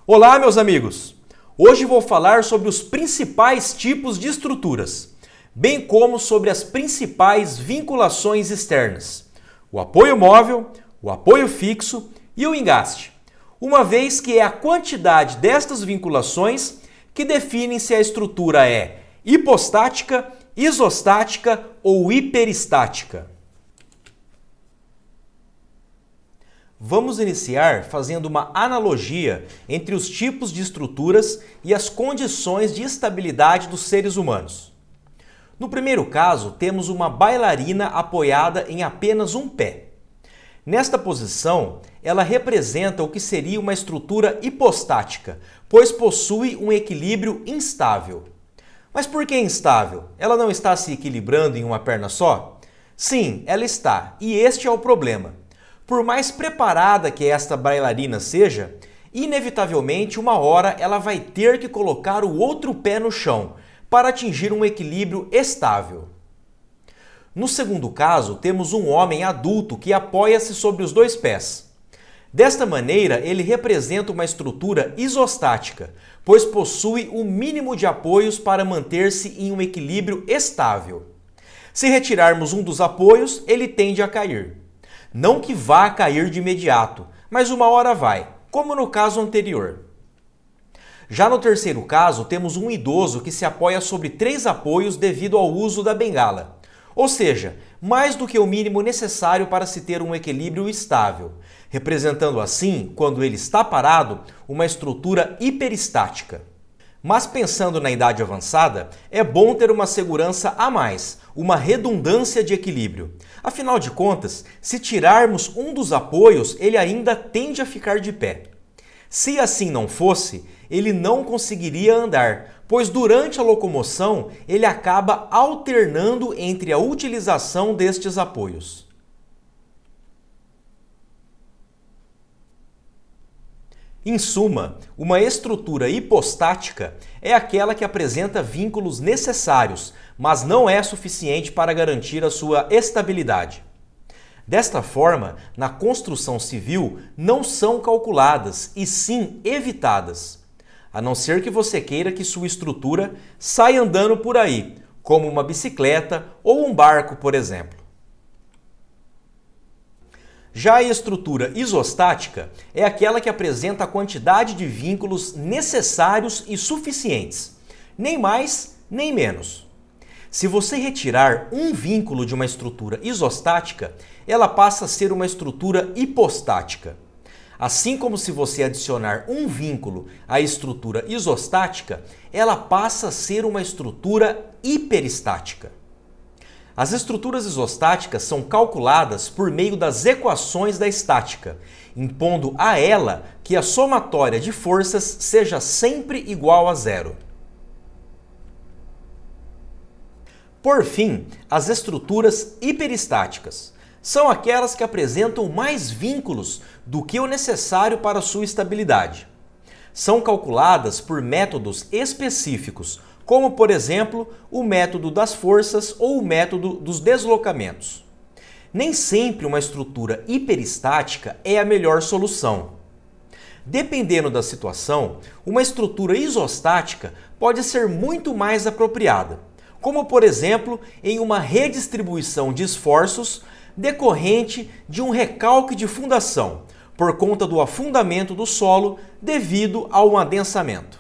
Olá, meus amigos! Hoje vou falar sobre os principais tipos de estruturas, bem como sobre as principais vinculações externas, o apoio móvel, o apoio fixo e o engaste, uma vez que é a quantidade destas vinculações que definem se a estrutura é hipostática, isostática ou hiperestática. Vamos iniciar fazendo uma analogia entre os tipos de estruturas e as condições de estabilidade dos seres humanos. No primeiro caso, temos uma bailarina apoiada em apenas um pé. Nesta posição, ela representa o que seria uma estrutura hipostática, pois possui um equilíbrio instável. Mas por que instável? Ela não está se equilibrando em uma perna só? Sim, ela está, e este é o problema. Por mais preparada que esta bailarina seja, inevitavelmente uma hora ela vai ter que colocar o outro pé no chão para atingir um equilíbrio estável. No segundo caso, temos um homem adulto que apoia-se sobre os dois pés. Desta maneira, ele representa uma estrutura isostática, pois possui o mínimo de apoios para manter-se em um equilíbrio estável. Se retirarmos um dos apoios, ele tende a cair. Não que vá cair de imediato, mas uma hora vai, como no caso anterior. Já no terceiro caso, temos um idoso que se apoia sobre 3 apoios devido ao uso da bengala, ou seja, mais do que o mínimo necessário para se ter um equilíbrio estável, representando assim, quando ele está parado, uma estrutura hiperestática. Mas pensando na idade avançada, é bom ter uma segurança a mais, uma redundância de equilíbrio. Afinal de contas, se tirarmos um dos apoios, ele ainda tende a ficar de pé. Se assim não fosse, ele não conseguiria andar, pois durante a locomoção ele acaba alternando entre a utilização destes apoios. Em suma, uma estrutura hipostática é aquela que apresenta vínculos necessários, mas não é suficiente para garantir a sua estabilidade. Desta forma, na construção civil não são calculadas e sim evitadas, a não ser que você queira que sua estrutura saia andando por aí, como uma bicicleta ou um barco, por exemplo. Já a estrutura isostática é aquela que apresenta a quantidade de vínculos necessários e suficientes, nem mais nem menos. Se você retirar um vínculo de uma estrutura isostática, ela passa a ser uma estrutura hipostática. Assim como se você adicionar um vínculo à estrutura isostática, ela passa a ser uma estrutura hiperestática. As estruturas isostáticas são calculadas por meio das equações da estática, impondo a ela que a somatória de forças seja sempre igual a zero. Por fim, as estruturas hiperestáticas são aquelas que apresentam mais vínculos do que o necessário para sua estabilidade. São calculadas por métodos específicos, como, por exemplo, o método das forças ou o método dos deslocamentos. Nem sempre uma estrutura hiperestática é a melhor solução. Dependendo da situação, uma estrutura isostática pode ser muito mais apropriada, como, por exemplo, em uma redistribuição de esforços decorrente de um recalque de fundação, por conta do afundamento do solo devido a um adensamento.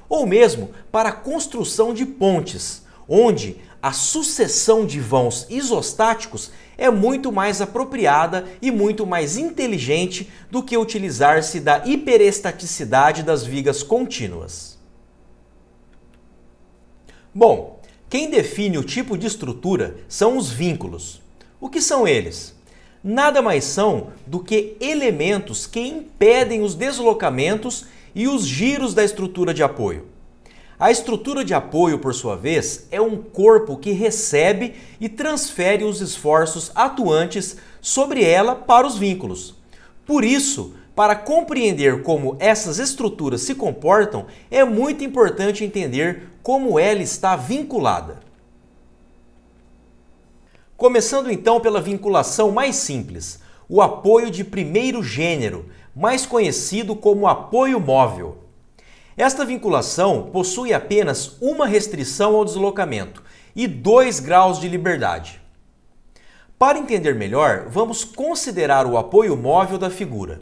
Ou mesmo para a construção de pontes, onde a sucessão de vãos isostáticos é muito mais apropriada e muito mais inteligente do que utilizar-se da hiperestaticidade das vigas contínuas. Bom, quem define o tipo de estrutura são os vínculos. O que são eles? Nada mais são do que elementos que impedem os deslocamentos e os giros da estrutura de apoio. A estrutura de apoio, por sua vez, é um corpo que recebe e transfere os esforços atuantes sobre ela para os vínculos. Por isso, para compreender como essas estruturas se comportam, é muito importante entender como ela está vinculada. Começando então pela vinculação mais simples, o apoio de primeiro gênero, mais conhecido como apoio móvel. Esta vinculação possui apenas uma restrição ao deslocamento e 2 graus de liberdade. Para entender melhor, vamos considerar o apoio móvel da figura.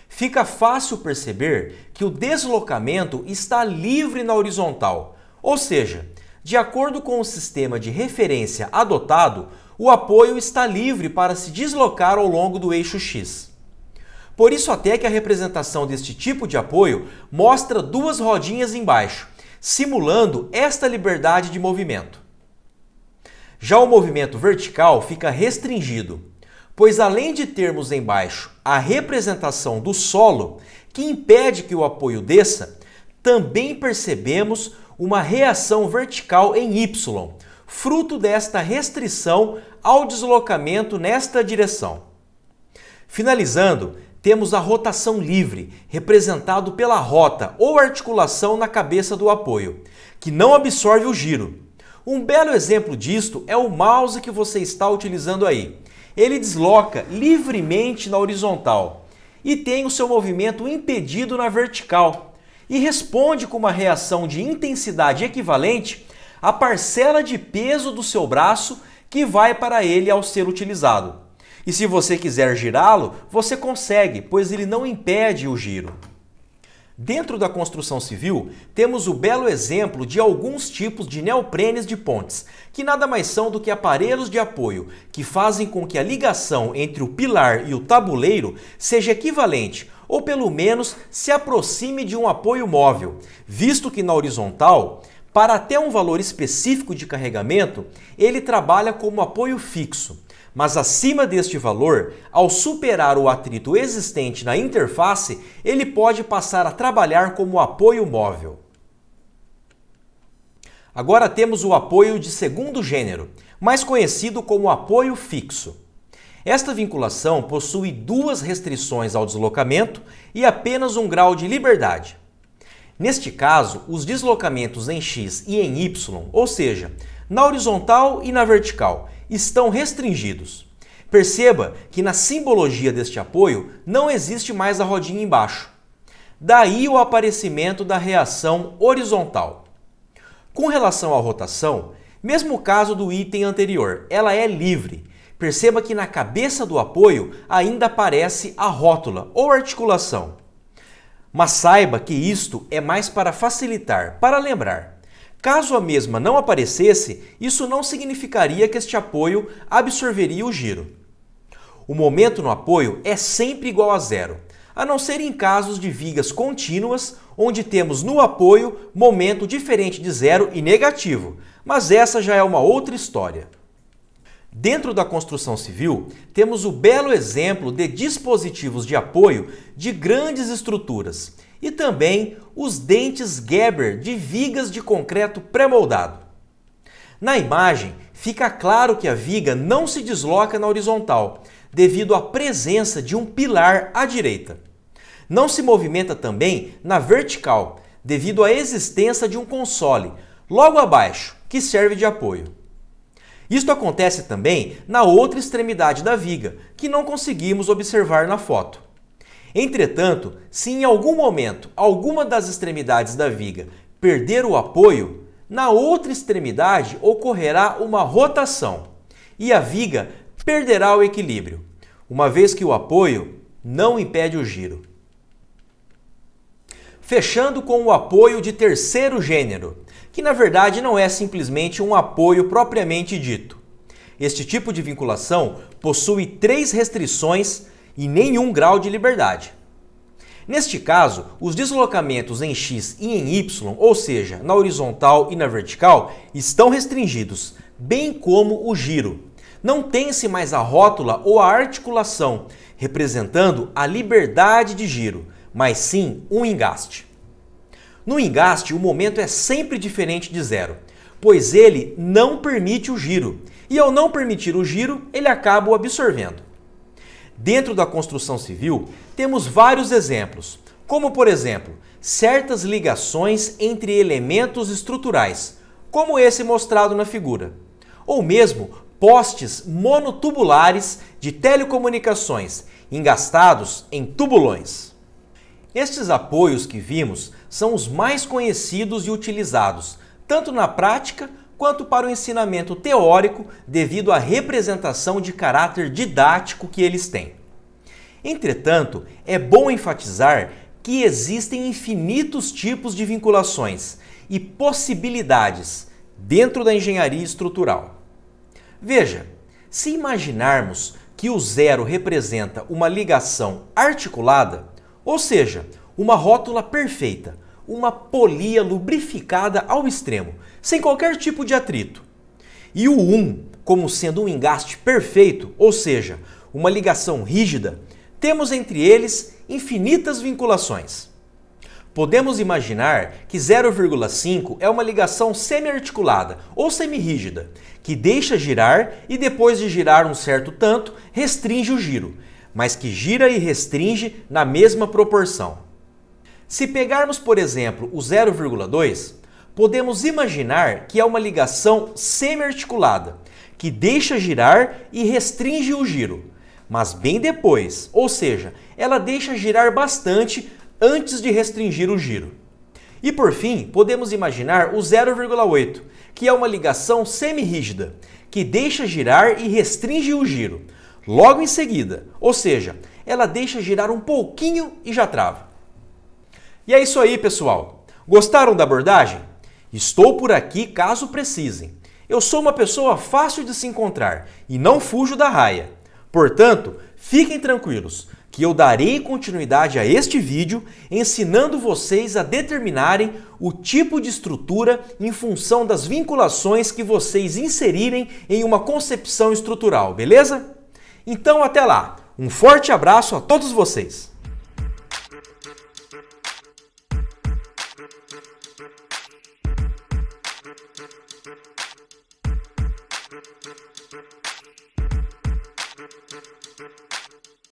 Fica fácil perceber que o deslocamento está livre na horizontal, ou seja, de acordo com o sistema de referência adotado, o apoio está livre para se deslocar ao longo do eixo X. Por isso até que a representação deste tipo de apoio mostra 2 rodinhas embaixo, simulando esta liberdade de movimento. Já o movimento vertical fica restringido, pois além de termos embaixo a representação do solo, que impede que o apoio desça, também percebemos uma reação vertical em Y, fruto desta restrição ao deslocamento nesta direção. Finalizando, temos a rotação livre, representado pela rota ou articulação na cabeça do apoio, que não absorve o giro. Um belo exemplo disto é o mouse que você está utilizando aí. Ele desloca livremente na horizontal e tem o seu movimento impedido na vertical e responde com uma reação de intensidade equivalente à parcela de peso do seu braço que vai para ele ao ser utilizado. E se você quiser girá-lo, você consegue, pois ele não impede o giro. Dentro da construção civil, temos o belo exemplo de alguns tipos de neoprenes de pontes, que nada mais são do que aparelhos de apoio, que fazem com que a ligação entre o pilar e o tabuleiro seja equivalente, ou pelo menos se aproxime de um apoio móvel, visto que na horizontal, para até um valor específico de carregamento, ele trabalha como apoio fixo. Mas acima deste valor, ao superar o atrito existente na interface, ele pode passar a trabalhar como apoio móvel. Agora temos o apoio de segundo gênero, mais conhecido como apoio fixo. Esta vinculação possui 2 restrições ao deslocamento e apenas 1 grau de liberdade. Neste caso, os deslocamentos em X e em Y, ou seja, na horizontal e na vertical, estão restringidos. Perceba que na simbologia deste apoio não existe mais a rodinha embaixo. Daí o aparecimento da reação horizontal. Com relação à rotação, mesmo caso do item anterior, ela é livre. Perceba que na cabeça do apoio ainda aparece a rótula ou articulação. Mas saiba que isto é mais para facilitar, para lembrar. Caso a mesma não aparecesse, isso não significaria que este apoio absorveria o giro. O momento no apoio é sempre igual a 0, a não ser em casos de vigas contínuas, onde temos no apoio momento diferente de 0 e negativo, mas essa já é uma outra história. Dentro da construção civil, temos o belo exemplo de dispositivos de apoio de grandes estruturas e também os dentes Gerber de vigas de concreto pré-moldado. Na imagem, fica claro que a viga não se desloca na horizontal, devido à presença de um pilar à direita. Não se movimenta também na vertical, devido à existência de um console, logo abaixo, que serve de apoio. Isto acontece também na outra extremidade da viga, que não conseguimos observar na foto. Entretanto, se em algum momento alguma das extremidades da viga perder o apoio, na outra extremidade ocorrerá uma rotação e a viga perderá o equilíbrio, uma vez que o apoio não impede o giro. Fechando com o apoio de terceiro gênero, que na verdade não é simplesmente um apoio propriamente dito. Este tipo de vinculação possui 3 restrições e nenhum grau de liberdade. Neste caso, os deslocamentos em X e em Y, ou seja, na horizontal e na vertical, estão restringidos, bem como o giro. Não tem-se mais a rótula ou a articulação, representando a liberdade de giro, mas sim um engaste. No engaste, o momento é sempre diferente de 0, pois ele não permite o giro, e ao não permitir o giro, ele acaba o absorvendo. Dentro da construção civil, temos vários exemplos, como por exemplo, certas ligações entre elementos estruturais, como esse mostrado na figura, ou mesmo postes monotubulares de telecomunicações, engastados em tubulões. Estes apoios que vimos são os mais conhecidos e utilizados, tanto na prática quanto para o ensinamento teórico, devido à representação de caráter didático que eles têm. Entretanto, é bom enfatizar que existem infinitos tipos de vinculações e possibilidades dentro da engenharia estrutural. Veja, se imaginarmos que o zero representa uma ligação articulada, ou seja, uma rótula perfeita, uma polia lubrificada ao extremo, sem qualquer tipo de atrito, e o 1 como sendo um engaste perfeito, ou seja, uma ligação rígida, temos entre eles infinitas vinculações. Podemos imaginar que 0,5 é uma ligação semi-articulada ou semi-rígida, que deixa girar e depois de girar um certo tanto, restringe o giro, mas que gira e restringe na mesma proporção. Se pegarmos, por exemplo, o 0,2, podemos imaginar que é uma ligação semi-articulada, que deixa girar e restringe o giro, mas bem depois, ou seja, ela deixa girar bastante antes de restringir o giro. E por fim, podemos imaginar o 0,8, que é uma ligação semi-rígida, que deixa girar e restringe o giro, logo em seguida, ou seja, ela deixa girar um pouquinho e já trava. E é isso aí, pessoal! Gostaram da abordagem? Estou por aqui caso precisem. Eu sou uma pessoa fácil de se encontrar e não fujo da raia. Portanto, fiquem tranquilos que eu darei continuidade a este vídeo ensinando vocês a determinarem o tipo de estrutura em função das vinculações que vocês inserirem em uma concepção estrutural, beleza? Então até lá, um forte abraço a todos vocês!